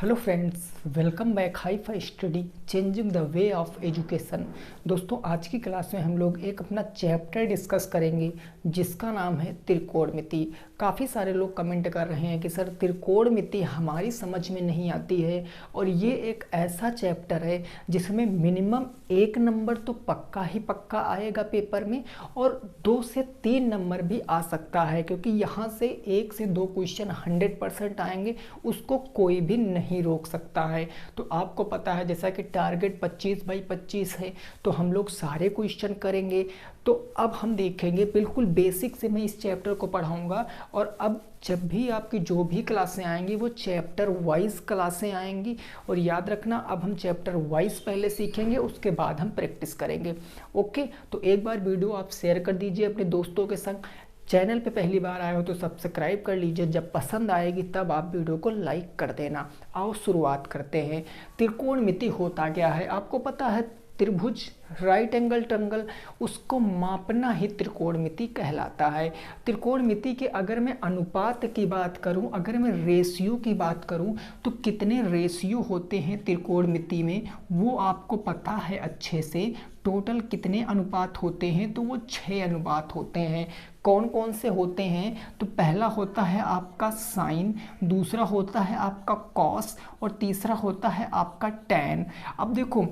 Hello friends, welcome back hi fi study changing the way of education. दोस्तों, आज की class में हम लोग एक अपना चैप्टर डिस्कस करेंगे जिसका नाम है त्रिकोणमिति। काफ़ी सारे लोग कमेंट कर रहे हैं कि सर त्रिकोणमिति हमारी समझ में नहीं आती है, और ये एक ऐसा चैप्टर है जिसमें मिनिमम 1 नंबर तो पक्का ही पक्का आएगा पेपर में, और 2 से 3 नंबर भी आ सकता है, क्योंकि यहाँ से 1 से 2 क्वेश्चन 100% आएंगे, उसको कोई भी नहीं रोक सकता है। तो आपको पता है जैसा कि टारगेट 25/25 है, तो हम लोग सारे क्वेश्चन करेंगे। तो अब हम देखेंगे, बिल्कुल बेसिक से मैं इस चैप्टर को पढ़ाऊंगा, और अब जब भी आपकी जो भी क्लासें आएंगी वो चैप्टर वाइज क्लासें आएंगी। और याद रखना, अब हम चैप्टर वाइज पहले सीखेंगे, उसके बाद हम प्रैक्टिस करेंगे। ओके, तो एक बार वीडियो आप शेयर कर दीजिए अपने दोस्तों के संग। चैनल पे पहली बार आए हो तो सब्सक्राइब कर लीजिए, जब पसंद आएगी तब आप वीडियो को लाइक कर देना। आओ शुरुआत करते हैं। त्रिकोणमिति होता क्या है? आपको पता है, त्रिभुज, राइट एंगल ट्रायंगल, उसको मापना ही त्रिकोणमिति कहलाता है। त्रिकोणमिति के अगर मैं अनुपात की बात करूं, अगर मैं रेशियो की बात करूं, तो कितने रेशियो होते हैं त्रिकोणमिति में वो आपको पता है अच्छे से। टोटल कितने अनुपात होते हैं? तो वो 6 अनुपात होते हैं। कौन कौन से होते हैं? तो पहला होता है आपका साइन, दूसरा होता है आपका कॉस, और तीसरा होता है आपका टैन। अब देखो,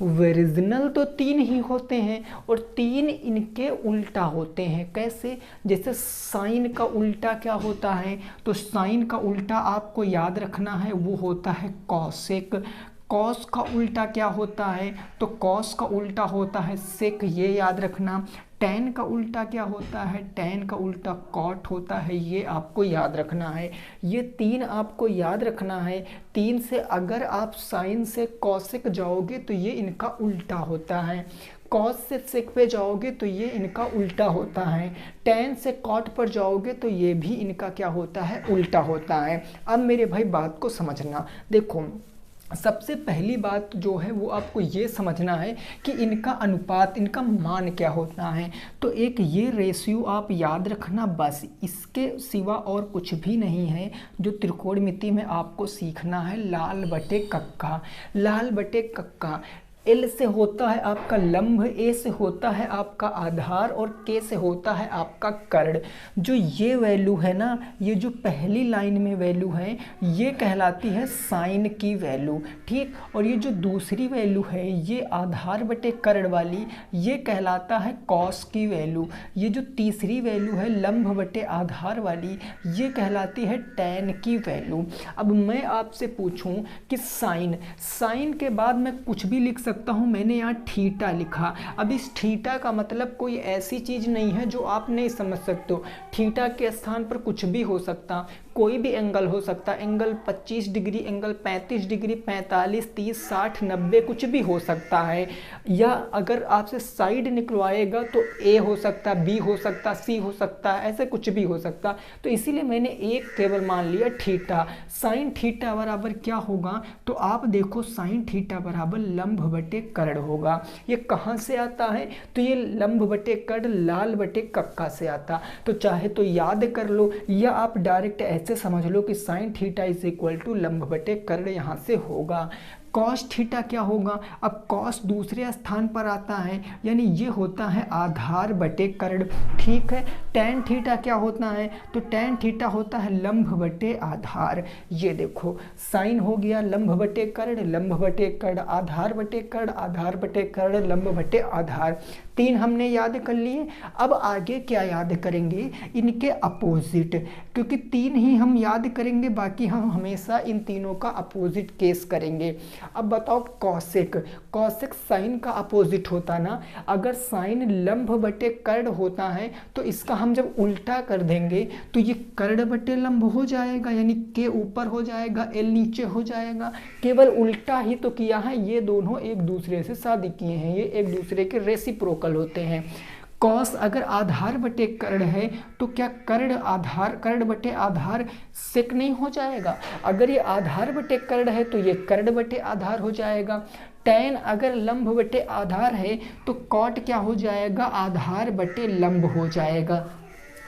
ओरिजिनल तो 3 ही होते हैं, और 3 इनके उल्टा होते हैं। कैसे? जैसे साइन का उल्टा क्या होता है? तो साइन का उल्टा आपको याद रखना है, वो होता है कॉसेक। कॉस का उल्टा क्या होता है? तो कॉस का उल्टा होता है सेक, ये याद रखना। टैन का उल्टा क्या होता है? टैन का उल्टा कॉट होता है, ये आपको याद रखना है। ये 3 आपको याद रखना है। 3 से अगर आप साइन से कॉसेक जाओगे तो ये इनका उल्टा होता है। कॉस से सेक पे जाओगे तो ये इनका उल्टा होता है। टैन से कॉट पर जाओगे तो ये भी इनका क्या होता है? उल्टा होता है। अब मेरे भाई बात को समझना। देखो, सबसे पहली बात जो है वो आपको ये समझना है कि इनका अनुपात, इनका मान क्या होता है। तो एक ये रेशियो आप याद रखना, बस इसके सिवा और कुछ भी नहीं है जो त्रिकोणमिति में आपको सीखना है। लाल बटे कक्का, लाल बटे कक्का। एल से होता है आपका लंब, ए से होता है आपका आधार, और के से होता है आपका कर्ण। जो ये वैल्यू है ना, ये जो पहली लाइन में वैल्यू है, ये कहलाती है साइन की वैल्यू, ठीक। और ये जो दूसरी वैल्यू है, ये आधार बटे कर्ण वाली, ये कहलाता है कॉस की वैल्यू। ये जो तीसरी वैल्यू है लंब बटे आधार वाली, ये कहलाती है टैन की वैल्यू। अब मैं आपसे पूछूं कि साइन, साइन के बाद मैं कुछ भी लिख सकता हूं। मैंने यहाँ थीटा लिखा। अब इस थीटा का मतलब कोई ऐसी चीज नहीं है जो आप नहीं समझ सकते हो। थीटा के स्थान पर कुछ भी हो सकता, कोई भी एंगल हो सकता। एंगल 25 डिग्री, एंगल 35 डिग्री, 45, 30, 60, 90 कुछ भी हो सकता है। या अगर आपसे साइड निकलवाएगा तो ए हो सकता, बी हो सकता, सी हो सकता, ऐसे कुछ भी हो सकता। तो इसीलिए मैंने एक केवल मान लिया थीटा। साइन थीटा बराबर क्या होगा? तो आप देखो, साइन थीटा बराबर लंब बटे कर्ण होगा। ये कहाँ से आता है? तो ये लंब बटे कर्ण लाल बटे कक्का से आता। तो चाहे तो याद कर लो, या आप डायरेक्ट ऐसे समझ लो कि sine theta is equal to लंब बटे कर्ण यहाँ से होगा। कॉस थीटा क्या होगा? अब कॉस दूसरे स्थान पर आता है, यानी ये होता है आधार बटे कर्ण, ठीक है। टैन थीटा क्या होता है? तो टैन थीटा होता है लंब बटे आधार। ये देखो, साइन हो गया लंब बटे कर्ण, लंब बटे कर्ण, आधार बटे कर्ण, आधार बटे कर्ण, लंब बटे आधार। 3 हमने याद कर लिए। अब आगे क्या याद करेंगे? इनके अपोजिट, क्योंकि 3 ही हम याद करेंगे, बाकी हम हमेशा इन तीनों का अपोजिट केस करेंगे। अब बताओ, कॉसेक, कॉसेक साइन का अपोजिट होता ना। अगर साइन लंब बटे कर्ण होता है तो इसका हम जब उल्टा कर देंगे तो ये कर्ण बटे लंब हो जाएगा, यानी के ऊपर हो जाएगा, एल नीचे हो जाएगा। केवल उल्टा ही तो किया है, ये दोनों एक दूसरे से शादी किए हैं, ये एक दूसरे के रेसिप्रोकल होते हैं। कॉस अगर आधार बटे कर्ण है तो क्या कर्ण आधार, कर्ण बटे आधार सेक नहीं हो जाएगा? अगर ये आधार बटे कर्ण है तो ये कर्ण बटे आधार हो जाएगा। टैन अगर लंब बटे आधार है तो कॉट क्या हो जाएगा? आधार बटे लंब हो जाएगा।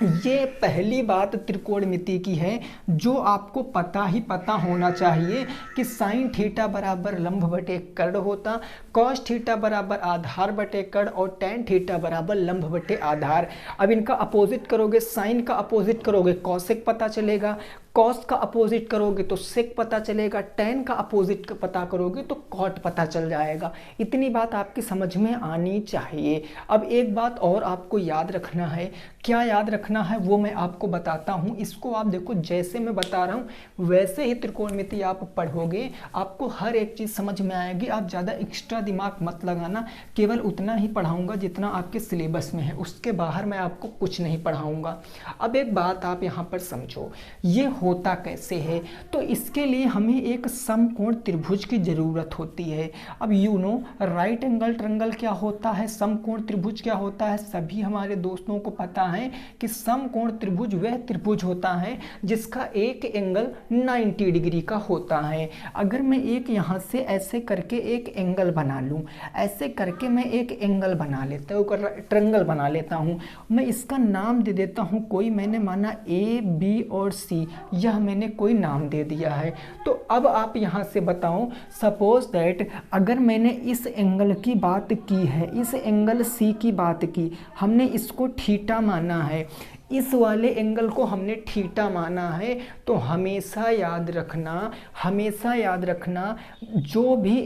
ये पहली बात त्रिकोणमिति की है जो आपको पता ही पता होना चाहिए कि साइन थीटा बराबर लंब बटे कर्ण होता, कॉस थीटा बराबर आधार बटे कर्ण और टेन थीटा बराबर लंब बटे आधार। अब इनका अपोजिट करोगे, साइन का अपोजिट करोगे कॉसेक पता चलेगा, कॉस का अपोजिट करोगे तो सेक पता चलेगा, टेन का अपोजिट पता करोगे तो कॉट पता चल जाएगा। इतनी बात आपकी समझ में आनी चाहिए। अब एक बात और आपको याद रखना है, क्या याद रखना है वो मैं आपको बताता हूँ। इसको आप देखो, जैसे मैं बता रहा हूँ वैसे ही त्रिकोणमिति आप पढ़ोगे, आपको हर एक चीज़ समझ में आएगी। आप ज़्यादा एक्स्ट्रा दिमाग मत लगाना, केवल उतना ही पढ़ाऊँगा जितना आपके सिलेबस में है, उसके बाहर मैं आपको कुछ नहीं पढ़ाऊँगा। अब एक बात आप यहाँ पर समझो, ये होता कैसे है, तो इसके लिए हमें एक समकोण त्रिभुज की ज़रूरत होती है। अब you know right angle triangle क्या होता है, समकोण त्रिभुज क्या होता है, सभी हमारे दोस्तों को पता है कि समकोण त्रिभुज वह त्रिभुज होता है जिसका एक एंगल 90 डिग्री का होता है। अगर मैं एक यहाँ से ऐसे करके एक एंगल बना लूँ, ऐसे करके मैं एक एंगल बना लेता हूँ, ट्रायंगल बना लेता हूँ, मैं इसका नाम दे देता हूँ कोई, मैंने माना ए बी और सी, यह मैंने कोई नाम दे दिया है। तो अब आप यहाँ से बताओ, सपोज दैट अगर मैंने इस एंगल की बात की है, इस एंगल सी की बात की, हमने इसको थीटा माना है, इस वाले एंगल को हमने थीटा माना है, तो हमेशा याद रखना, हमेशा याद रखना, जो भी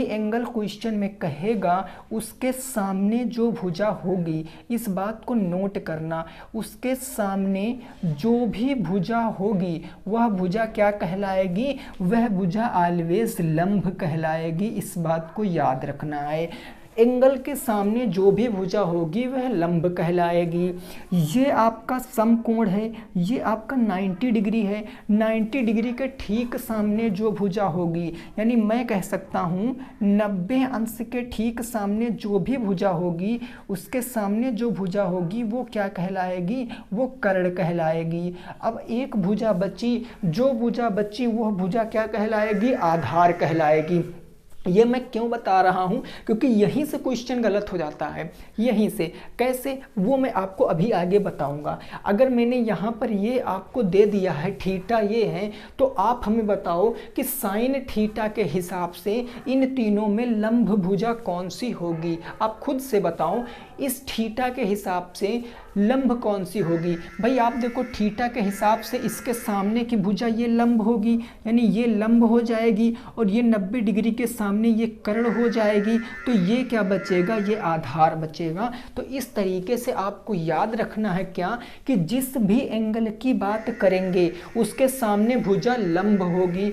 एंगल क्वेश्चन में कहेगा उसके सामने जो भुजा होगी, इस बात को नोट करना, उसके सामने जो भी भुजा होगी वह भुजा क्या कहलाएगी, वह भुजा ऑलवेज लंब कहलाएगी। इस बात को याद रखना है, एंगल के सामने जो भी भुजा होगी वह लंब कहलाएगी। ये आपका समकोण है, ये आपका 90 डिग्री है, 90 डिग्री के ठीक सामने जो भुजा होगी, यानी मैं कह सकता हूँ 90 अंश के ठीक सामने जो भी भुजा होगी, उसके सामने जो भुजा होगी वो क्या कहलाएगी, वो कर्ण कहलाएगी। अब एक भुजा बची, जो भुजा बची वह भुजा क्या कहलाएगी, आधार कहलाएगी। ये मैं क्यों बता रहा हूँ, क्योंकि यहीं से क्वेश्चन गलत हो जाता है। यहीं से कैसे, वो मैं आपको अभी आगे बताऊँगा। अगर मैंने यहाँ पर ये आपको दे दिया है थीटा ये है, तो आप हमें बताओ कि साइन थीटा के हिसाब से इन तीनों में लंब भुजा कौन सी होगी। आप खुद से बताओ, इस थीटा के हिसाब से लंब कौन सी होगी। भाई आप देखो, थीटा के हिसाब से इसके सामने की भुजा ये लंब होगी, यानी ये लंब हो जाएगी, और ये 90 डिग्री के सामने ये कर्ण हो जाएगी, तो ये क्या बचेगा, ये आधार बचेगा। तो इस तरीके से आपको याद रखना है क्या, कि जिस भी एंगल की बात करेंगे उसके सामने भुजा लंब होगी,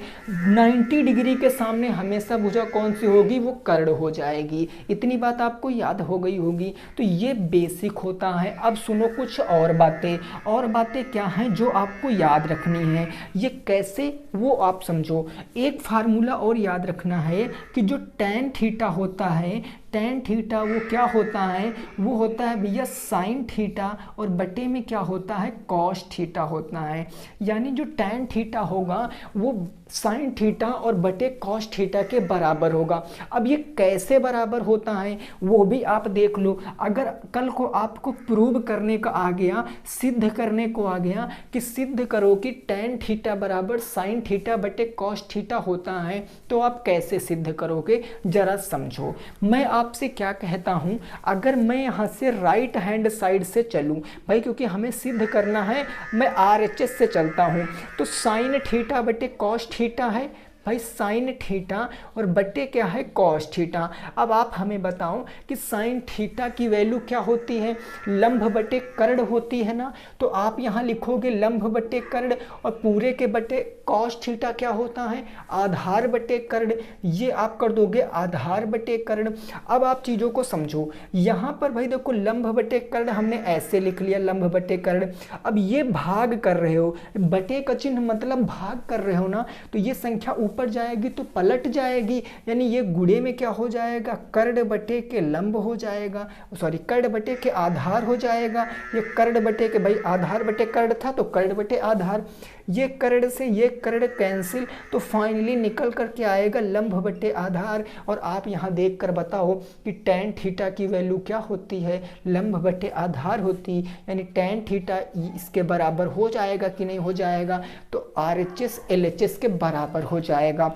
90 डिग्री के सामने हमेशा भुजा कौन सी होगी, वो कर्ण हो जाएगी। इतनी बात आपको याद हो गई होगी। तो ये बेसिक होता है। अब सुनो कुछ और बातें क्या हैं जो आपको याद रखनी है, ये कैसे वो आप समझो। एक फार्मूला और याद रखना है कि जो tan थीटा होता है, tan थीटा वो क्या होता है, वो होता है भैया साइन थीटा, और बटे में क्या होता है, कॉस थीटा होता है। यानी जो tan थीटा होगा वो साइन थीटा और बटे कॉस थीटा के बराबर होगा। अब ये कैसे बराबर होता है वो भी आप देख लो। अगर कल को आपको प्रूव करने का आ गया, सिद्ध करने को आ गया कि सिद्ध करो कि tan थीटा बराबर साइन थीटा बटे कॉस थीटा होता है, तो आप कैसे सिद्ध करोगे, जरा समझो। मैं आपसे क्या कहता हूं, अगर मैं यहां से राइट हैंड साइड से चलूं, भाई क्योंकि हमें सिद्ध करना है, मैं RHS से चलता हूं, तो साइन थीटा बटे कॉस थीटा है, भाई साइन थीटा और बटे क्या है, कॉस थीटा। अब आप हमें बताओ कि साइन थीटा की वैल्यू क्या होती है, लंब बटे कर्ण होती है ना, तो आप यहाँ लिखोगे लंब बटे कर्ण, और पूरे के बटे कॉस थीटा क्या होता है, आधार बटे कर्ण, ये आप कर दोगे आधार बटे कर्ण। अब आप चीज़ों को समझो, यहाँ पर भाई देखो लंब बटे कर्ण हमने ऐसे लिख लिया, लंब बटे कर्ण। अब ये भाग कर रहे हो, बटे का चिन्ह मतलब भाग कर रहे हो ना, तो ये संख्या ऊपर जाएगी तो पलट जाएगी, यानी ये गुणे में क्या हो जाएगा, कर्ण बटे के लंब हो जाएगा, सॉरी कर्ण बटे के आधार हो जाएगा। ये कर्ण बटे के, भाई आधार बटे कर्ण था तो कर्ण बटे आधार, ये कर्ण से ये कर्ण कैंसिल, तो फाइनली निकल करके आएगा लंब बटे आधार। और आप यहाँ देख कर बताओ कि tan थीटा की वैल्यू क्या होती है, लंब बटे आधार होती, यानी tan थीटा इसके बराबर हो जाएगा कि नहीं हो जाएगा, तो RHS LHS के बराबर हो जाएगा।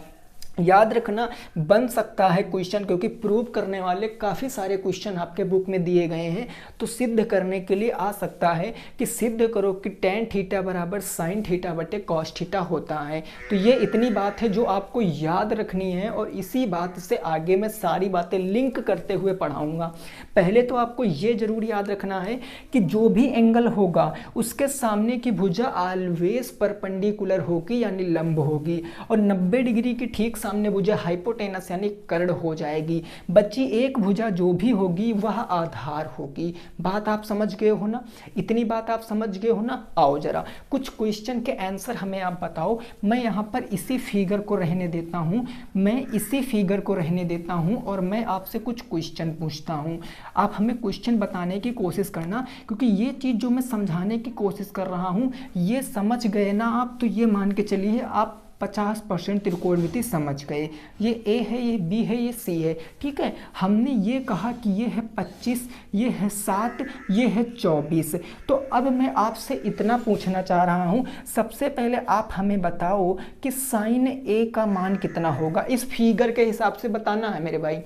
याद रखना बन सकता है क्वेश्चन, क्योंकि प्रूव करने वाले काफ़ी सारे क्वेश्चन आपके बुक में दिए गए हैं, तो सिद्ध करने के लिए आ सकता है कि सिद्ध करो कि tan थीटा बराबर sin थीटा बटे cos थीटा होता है। तो ये इतनी बात है जो आपको याद रखनी है, और इसी बात से आगे मैं सारी बातें लिंक करते हुए पढ़ाऊंगा। पहले तो आपको ये जरूर याद रखना है कि जो भी एंगल होगा उसके सामने की भुजा ऑलवेज परपेंडिकुलर होगी, यानी लंब होगी, और 90 डिग्री की ठीक सामने भुजा हाइपोटेनस यानी कर्ण हो जाएगी। बची एक भुजा जो भी होगी वह आधार होगी। बात आप समझ गए हो ना, इतनी बात आप समझ गए हो ना। आओ जरा कुछ क्वेश्चन के आंसर हमें आप बताओ। मैं यहाँ पर इसी फिगर को रहने देता हूँ, और मैं आपसे कुछ क्वेश्चन पूछता हूँ। आप हमें क्वेश्चन बताने की कोशिश करना, क्योंकि ये चीज़ जो मैं समझाने की कोशिश कर रहा हूँ ये समझ गए ना आप, तो ये मान के चलिए आप 50% त्रिकोणमिति समझ गए। ये A है, ये B है, ये C है, ठीक है। हमने ये कहा कि ये है 25, ये है 7, ये है 24। तो अब मैं आपसे इतना पूछना चाह रहा हूँ, सबसे पहले आप हमें बताओ कि साइन A का मान कितना होगा। इस फिगर के हिसाब से बताना है मेरे भाई,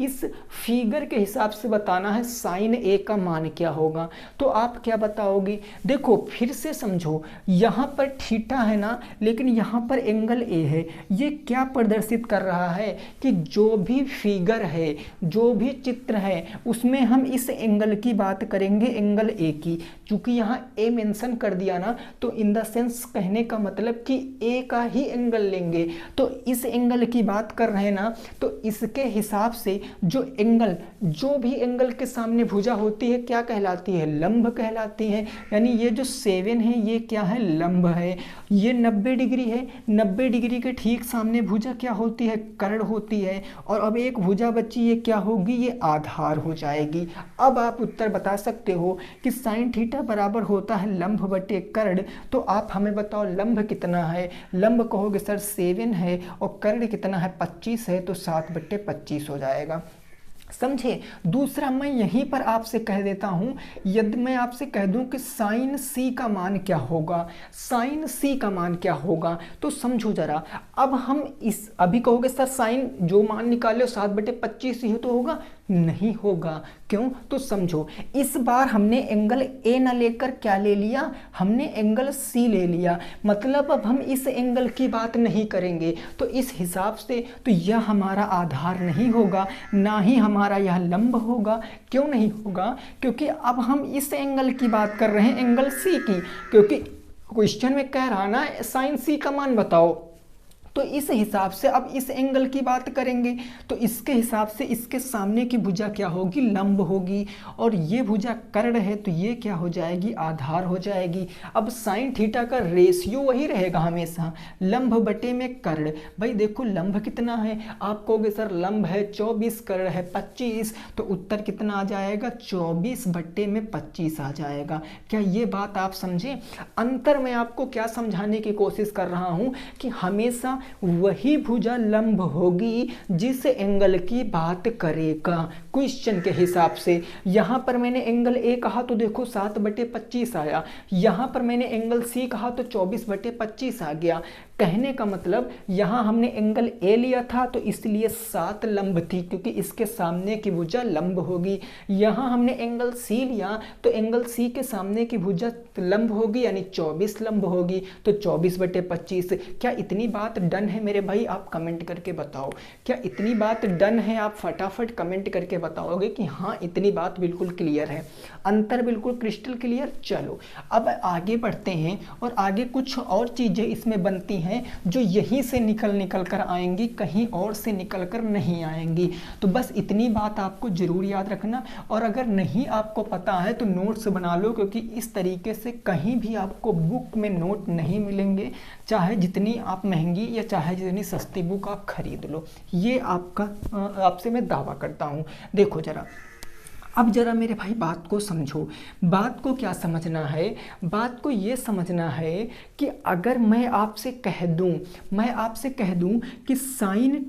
इस फिगर के हिसाब से बताना है साइन A का मान क्या होगा। तो आप क्या बताओगे, देखो फिर से समझो, यहाँ पर थीटा है ना, लेकिन यहाँ पर एंगल ए है। ये क्या प्रदर्शित कर रहा है कि जो भी फिगर है, जो भी चित्र है, उसमें हम इस एंगल की बात करेंगे, एंगल ए की। चूंकि यहाँ ए मेंशन कर दिया ना, तो इन द सेंस कहने का मतलब कि ए का ही एंगल लेंगे। तो इस एंगल की बात कर रहे हैं ना, तो इसके हिसाब से जो एंगल, जो भी एंगल के सामने भुजा होती है क्या कहलाती है, लंब कहलाती है। यानी ये जो 7 है ये क्या है, लंब है। ये 90 डिग्री है, 90 डिग्री के ठीक सामने भुजा क्या होती है, कर्ण होती है। और अब एक भुजा बची, ये क्या होगी, ये आधार हो जाएगी। अब आप उत्तर बता सकते हो कि साइन थीटा बराबर होता है लंब बटे कर्ण। तो आप हमें बताओ लंब कितना है, लंब कहोगे सर 7 है, और कर्ण कितना है 25 है, तो 7/25 हो जाएगा। समझे। दूसरा मैं यहीं पर आपसे कह देता हूं, यदि मैं आपसे कह दूं कि साइन सी का मान क्या होगा, साइन सी का मान क्या होगा, तो समझो जरा। अब हम इस, अभी कहोगे सर साइन जो मान निकाले 7/25 ही तो होगा, नहीं होगा। क्यों, तो समझो, इस बार हमने एंगल ए ना लेकर क्या ले लिया, हमने एंगल सी ले लिया। मतलब अब हम इस एंगल की बात नहीं करेंगे, तो इस हिसाब से तो यह हमारा आधार नहीं होगा, ना ही हमारा यह लंब होगा। क्यों नहीं होगा, क्योंकि अब हम इस एंगल की बात कर रहे हैं, एंगल सी की। क्योंकि क्वेश्चन में कह रहा ना साइन सी का मान बताओ, तो इस हिसाब से अब इस एंगल की बात करेंगे, तो इसके हिसाब से इसके सामने की भुजा क्या होगी, लंब होगी। और ये भुजा कर्ण है, तो ये क्या हो जाएगी, आधार हो जाएगी। अब साइन थीटा का रेशियो वही रहेगा हमेशा, लंब बटे में कर्ण। भाई देखो लंब कितना है, आप कहोगे सर लंब है 24, कर्ण है 25, तो उत्तर कितना आ जाएगा, 24/25 आ जाएगा। क्या ये बात आप समझे। अंतर मैं आपको क्या समझाने की कोशिश कर रहा हूं कि हमेशा वही भुजा लंब होगी जिस एंगल की बात करेगा क्वेश्चन के हिसाब से। यहां पर मैंने एंगल ए कहा तो देखो 7/25 आया, यहां पर मैंने एंगल सी कहा तो 24/25 आ गया। कहने का मतलब यहां हमने एंगल ए लिया था तो इसलिए 7 लंब थी, क्योंकि इसके सामने की भुजा लंब होगी। यहां हमने एंगल सी लिया तो एंगल सी के सामने की भुजा लंब होगी, यानी 24 लंब होगी, तो 24/25। क्या इतनी बात डन है मेरे भाई, आप कमेंट करके बताओ। क्या इतनी बात डन है, आप फटाफट कमेंट करके बताओगे कि हाँ इतनी बात बिल्कुल क्लियर है, अंतर बिल्कुल क्रिस्टल क्लियर। चलो अब आगे बढ़ते हैं, और आगे कुछ और चीजें इसमें बनती हैं जो यहीं से निकल कर आएंगी, कहीं और से निकल कर नहीं आएंगी। तो बस इतनी बात आपको जरूर याद रखना, और अगर नहीं आपको पता है तो नोट्स बना लो, क्योंकि इस तरीके से कहीं भी आपको बुक में नोट नहीं मिलेंगे, चाहे जितनी आप महंगी या चाहे जितनी सस्ती बुक आप खरीद लो, ये आपसे मैं दावा करता हूँ। देखो जरा, अब जरा मेरे भाई बात को समझो। बात को क्या समझना है, बात को ये समझना है कि अगर मैं आपसे कह दूं कि साइन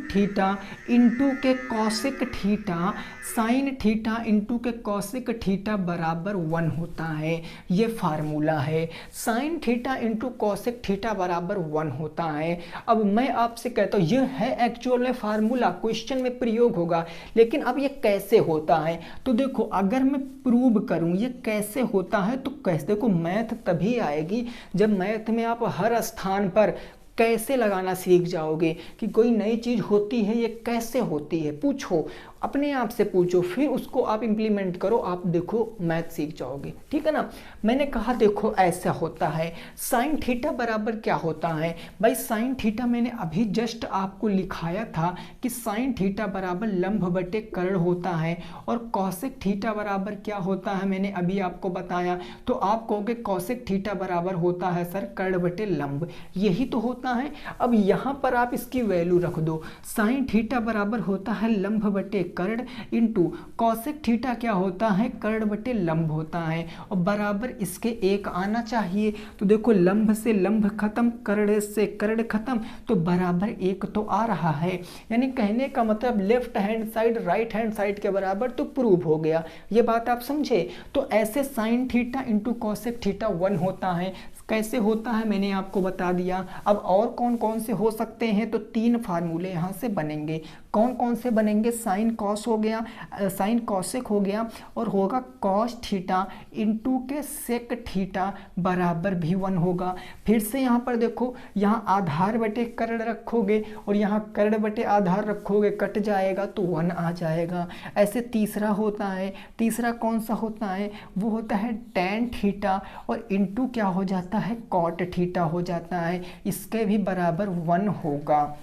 थीटा इंटू के cosec theta, sine theta into के कॉसेक थीटा बराबर 1 होता है। ये फार्मूला है, sine theta into cosec theta बराबर 1 होता है। अब मैं आपसे कहता हूँ, ये है एक्चुअल में फार्मूला, क्वेश्चन में प्रयोग होगा, लेकिन अब ये कैसे होता है तो देखो, अगर मैं प्रूव करूं ये कैसे होता है तो कैसे, देखो मैथ तभी आएगी जब मैथ में आप हर स्थान पर कैसे लगाना सीख जाओगे कि कोई नई चीज़ होती है ये कैसे होती है। पूछो, अपने आप से पूछो, फिर उसको आप इम्प्लीमेंट करो, आप देखो मैथ सीख जाओगे, ठीक है ना। मैंने कहा देखो ऐसा होता है, साइन थीटा बराबर क्या होता है भाई, साइन थीटा मैंने अभी जस्ट आपको लिखाया था कि साइन थीटा बराबर लंब बटे कर्ण होता है, और कॉसेक थीटा बराबर क्या होता है मैंने अभी आपको बताया। तो आप कहोगे कॉसेक थीटा बराबर होता है सर कर्ण बटे लंब, यही तो होता है। अब यहाँ पर आप इसकी वैल्यू रख दो, साइन थीटा बराबर होता है लंब बटे कर्ण इंटू कॉसेक थीटा क्या होता है कर्ण बटे लंब होता है, और बराबर इसके एक आना चाहिए। तो देखो लंब से लंब खत्म, कर्ण से कर्ण खत्म, तो बराबर एक तो आ रहा है। यानी कहने का मतलब left hand side right hand side के बराबर तो प्रूव हो गया। ये बात आप समझे। तो ऐसे sine theta into cosec theta 1 होता है। कैसे होता है मैंने आपको बता दिया। अब और कौन कौन से हो सकते हैं, तो 3 फार्मूले यहाँ से बनेंगे। कौन कौन से बनेंगे, साइन कॉस हो गया, साइन कॉसेक हो गया, और होगा कॉस थीटा इंटू के सेक थीटा बराबर भी 1 होगा। फिर से यहाँ पर देखो, यहाँ आधार बटे कर्ण रखोगे और यहाँ कर्ण बटे आधार रखोगे, कट जाएगा तो 1 आ जाएगा। ऐसे तीसरा होता है, तीसरा कौन सा होता है, वो होता है टेन थीटा और इंटू क्या हो जाता है कॉट थीटा हो जाता है, इसके भी बराबर 1 होगा।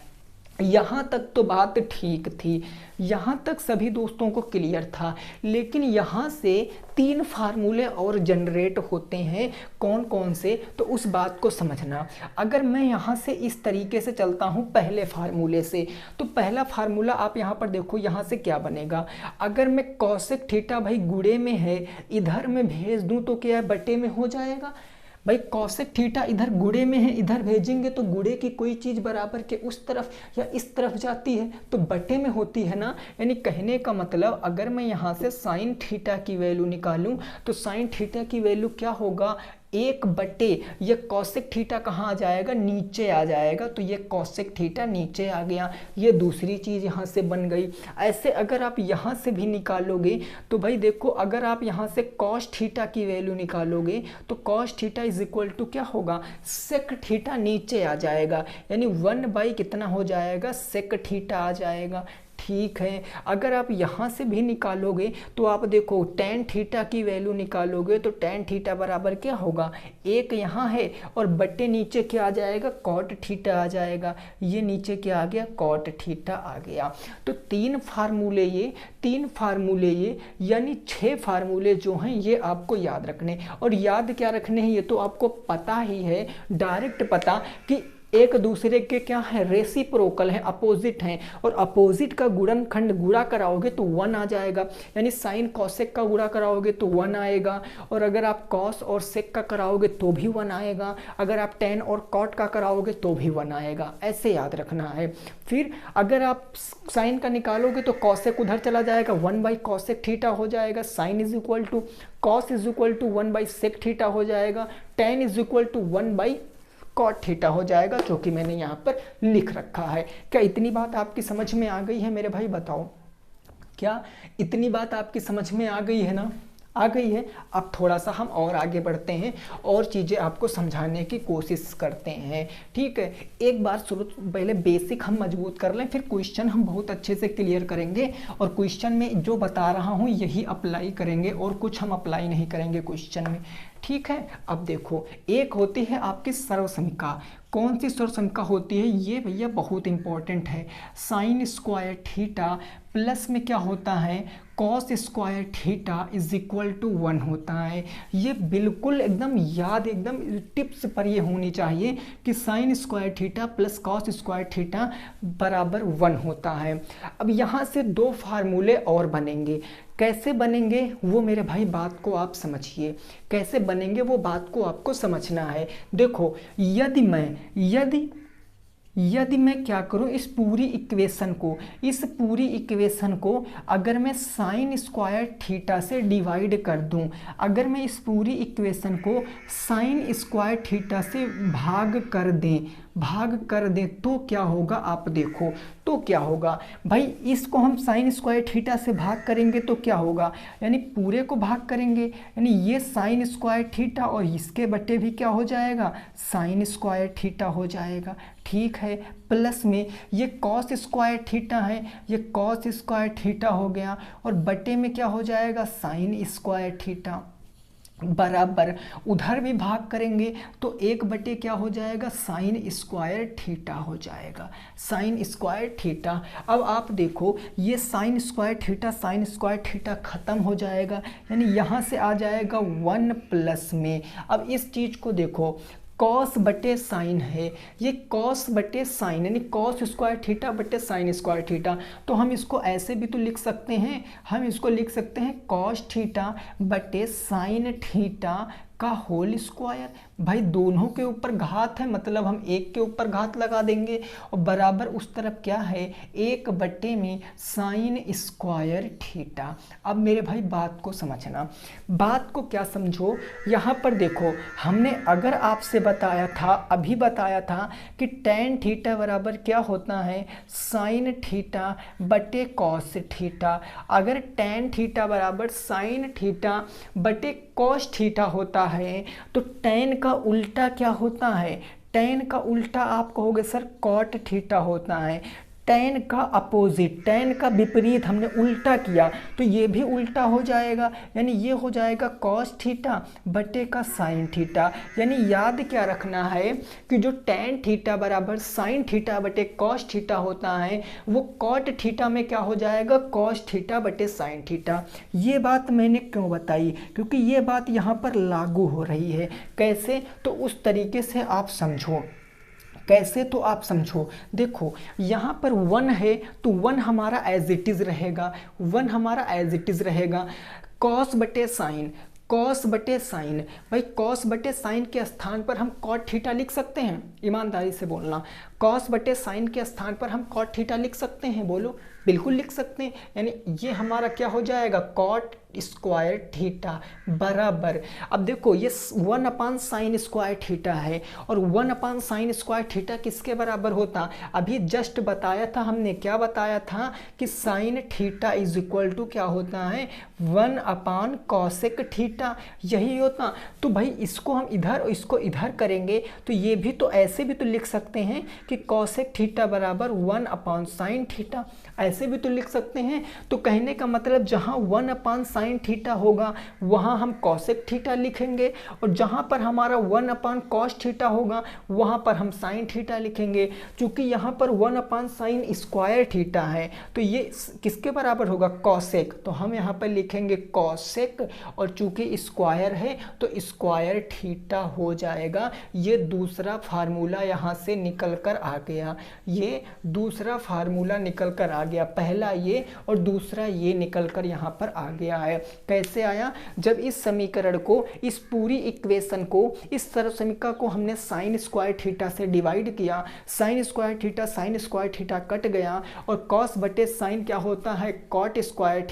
यहाँ तक तो बात ठीक थी, यहाँ तक सभी दोस्तों को क्लियर था। लेकिन यहाँ से 3 फार्मूले और जनरेट होते हैं। कौन कौन से, तो उस बात को समझना। अगर मैं यहाँ से इस तरीके से चलता हूँ पहले फार्मूले से, तो पहला फार्मूला आप यहाँ पर देखो, यहाँ से क्या बनेगा। अगर मैं कॉसेक थीटा भाई गुणे में है, इधर मैं भेज दूँ तो क्या है बटे में हो जाएगा। भाई कॉसेक थीटा इधर गुणे में है, इधर भेजेंगे तो गुणे की कोई चीज़ बराबर के उस तरफ या इस तरफ जाती है तो बटे में होती है ना। यानी कहने का मतलब अगर मैं यहाँ से साइन थीटा की वैल्यू निकालूं तो साइन थीटा की वैल्यू क्या होगा, 1 बटे ये कॉसेक थीटा कहाँ आ जाएगा, नीचे आ जाएगा। तो ये कॉसेक थीटा नीचे आ गया, ये दूसरी चीज़ यहाँ से बन गई। ऐसे अगर आप यहाँ से भी निकालोगे तो भाई देखो, अगर आप यहाँ से कॉस थीटा की वैल्यू निकालोगे तो cos theta is equal to क्या होगा, सेक थीटा नीचे आ जाएगा। यानी 1 बाई कितना हो जाएगा, सेक थीटा आ जाएगा। ठीक है, अगर आप यहाँ से भी निकालोगे तो आप देखो टेन थीटा की वैल्यू निकालोगे तो टेन थीटा बराबर क्या होगा, 1 यहाँ है और बट्टे नीचे क्या आ जाएगा, कॉट थीटा आ जाएगा। ये नीचे क्या आ गया, कॉट थीटा आ गया। तो 3 फार्मूले ये यानी 6 फार्मूले जो हैं ये आपको याद रखने। और याद क्या रखने हैं, ये तो आपको पता ही है, डायरेक्ट पता कि एक दूसरे के क्या है, रेसिप्रोकल है, अपोजिट हैं। और अपोजिट का गुणनखंड गुणा कराओगे तो 1 आ जाएगा। यानी साइन कॉसेक का गुणा कराओगे तो 1 आएगा, और अगर आप कॉस और सेक का कराओगे तो भी 1 आएगा, अगर आप टेन और कॉट का कराओगे तो भी 1 आएगा। ऐसे याद रखना है। फिर अगर आप साइन का निकालोगे तो कॉसेक उधर चला जाएगा, 1 बाई कॉसेक थीटा हो जाएगा। Sine is equal to cos is equal to 1 by sec theta हो जाएगा। Tan is equal to 1 by cot theta हो जाएगा, जो कि मैंने यहाँ पर लिख रखा है। क्या इतनी बात आपकी समझ में आ गई है मेरे भाई, बताओ क्या इतनी बात आपकी समझ में आ गई है ना, आ गई है। अब थोड़ा सा हम और आगे बढ़ते हैं और चीज़ें आपको समझाने की कोशिश करते हैं, ठीक है। एक बार शुरू पहले बेसिक हम मजबूत कर लें, फिर क्वेश्चन हम बहुत अच्छे से क्लियर करेंगे, और क्वेश्चन में जो बता रहा हूँ यही अप्लाई करेंगे और कुछ हम अप्लाई नहीं करेंगे क्वेश्चन में, ठीक है। अब देखो, एक होती है आपकी सर्वसमिका। कौन सी सर्वसमिका होती है ये भैया बहुत इंपॉर्टेंट है। साइन स्क्वायर थीटा प्लस में क्या होता है, cos square theta is equal to 1 होता है। ये बिल्कुल एकदम याद, एकदम टिप्स पर ये होनी चाहिए कि sine square theta plus cos square theta बराबर 1 होता है। अब यहाँ से दो फार्मूले और बनेंगे। कैसे बनेंगे वो मेरे भाई बात को आप समझिए, कैसे बनेंगे वो बात को आपको समझना है। देखो, यदि मैं क्या करूं, इस पूरी इक्वेशन को अगर मैं साइन स्क्वायर थीटा से डिवाइड कर दूं, अगर मैं इस पूरी इक्वेशन को साइन स्क्वायर थीटा से भाग कर दें तो क्या होगा, आप देखो तो क्या होगा भाई। इसको हम साइन स्क्वायर थीटा से भाग करेंगे तो क्या होगा, यानी पूरे को भाग करेंगे, यानी ये साइन स्क्वायर थीटा और इसके बटे भी क्या हो जाएगा, साइन स्क्वायर थीटा हो जाएगा। ठीक है, प्लस में ये कॉस स्क्वायर थीटा है, ये कॉस स्क्वायर थीटा हो गया, और बटे में क्या हो जाएगा, साइन स्क्वायर थीटा बराबर उधर भी भाग करेंगे तो एक बटे क्या हो जाएगा, साइन स्क्वायर थीटा हो जाएगा, साइन स्क्वायर थीटा। अब आप देखो, ये साइन स्क्वायर थीटा खत्म हो जाएगा, यानी यहाँ से आ जाएगा 1 प्लस में। अब इस चीज़ को देखो, कॉस बटे साइन है, ये कॉस बटे साइन यानी कॉस स्क्वायर थीटा बटे साइन स्क्वायर थीटा, तो हम इसको ऐसे भी तो लिख सकते हैं, हम इसको लिख सकते हैं कॉस थीटा बटे साइन थीटा का होल स्क्वायर। भाई दोनों के ऊपर घात है, मतलब हम एक के ऊपर घात लगा देंगे, और बराबर उस तरफ क्या है, 1 बटे में साइन स्क्वायर थीटा। अब मेरे भाई बात को समझना, बात को क्या समझो, यहाँ पर देखो, हमने अगर आपसे बताया था, अभी बताया था कि टेन थीटा बराबर क्या होता है, साइन थीटा बटे कॉस थीटा। अगर टेन थीटा बराबर साइन थीटा बटे कॉस थीटा होता है तो टेन का उल्टा क्या होता है, टेन का उल्टा आप कहोगे सर कॉट थीटा होता है। टेन का अपोजिट, टेन का विपरीत हमने उल्टा किया तो ये भी उल्टा हो जाएगा, यानी ये हो जाएगा कॉस थीटा बटे का साइन थीटा। यानी याद क्या रखना है कि जो टेन थीटा बराबर साइन थीटा बटे कॉस थीटा होता है वो कॉट थीटा में क्या हो जाएगा, कॉस थीटा बटे साइन थीटा। ये बात मैंने क्यों बताई, क्योंकि ये बात यहाँ पर लागू हो रही है। कैसे, तो उस तरीके से आप समझो, कैसे तो आप समझो। देखो यहाँ पर 1 है तो 1 हमारा एज इट इज़ रहेगा, 1 हमारा एज इट इज़ रहेगा। कॉस बटे साइन, कॉस बटे साइन, भाई कॉस बटे साइन के स्थान पर हम कॉट थीटा लिख सकते हैं, ईमानदारी से बोलना, कॉस बटे साइन के स्थान पर हम कॉट थीटा लिख सकते हैं, बोलो बिल्कुल लिख सकते हैं। यानी ये हमारा क्या हो जाएगा, कॉट स्क्वायर थीटा बराबर, अब देखो ये 1 अपान साइन स्क्वायर थीटा है, और 1 अपान साइन स्क्वायर थीटा किसके बराबर होता, अभी जस्ट बताया था हमने, क्या बताया था कि sine theta is equal to क्या होता है, 1 अपान कॉसेक थीटा, यही होता। तो भाई इसको हम इधर और इसको इधर करेंगे तो ये भी तो ऐसे भी तो लिख सकते हैं कि कॉसेक थीटा बराबर 1 अपान साइन थीटा, ऐसे भी तो लिख सकते हैं। तो कहने का मतलब जहाँ 1 अपान साइन थीटा होगा वहाँ हम कॉसेक थीटा लिखेंगे, और जहाँ पर हमारा 1 अपान कॉस थीटा होगा वहाँ पर हम साइन थीटा लिखेंगे। चूँकि यहाँ पर 1 अपान साइन स्क्वायर थीटा है तो ये किसके बराबर होगा, कॉसेक, तो हम यहाँ पर लिखेंगे कॉसेक, और चूँकि स्क्वायर है तो स्क्वायर थीटा हो जाएगा। ये दूसरा फार्मूला यहाँ से निकल कर आ गया, ये दूसरा फार्मूला निकल कर आ गया, पहला ये और दूसरा ये निकल कर यहाँ पर आ गया है। कैसे आया, जब इस समीकरण को, इस पूरी इक्वेशन को, इस सर्वसमीकरण को हमने साइन स्क्वायर थीटा से डिवाइड किया, साइन स्क्वायर थीटा कट गया, और कॉस बटे साइन क्या होता है, cot square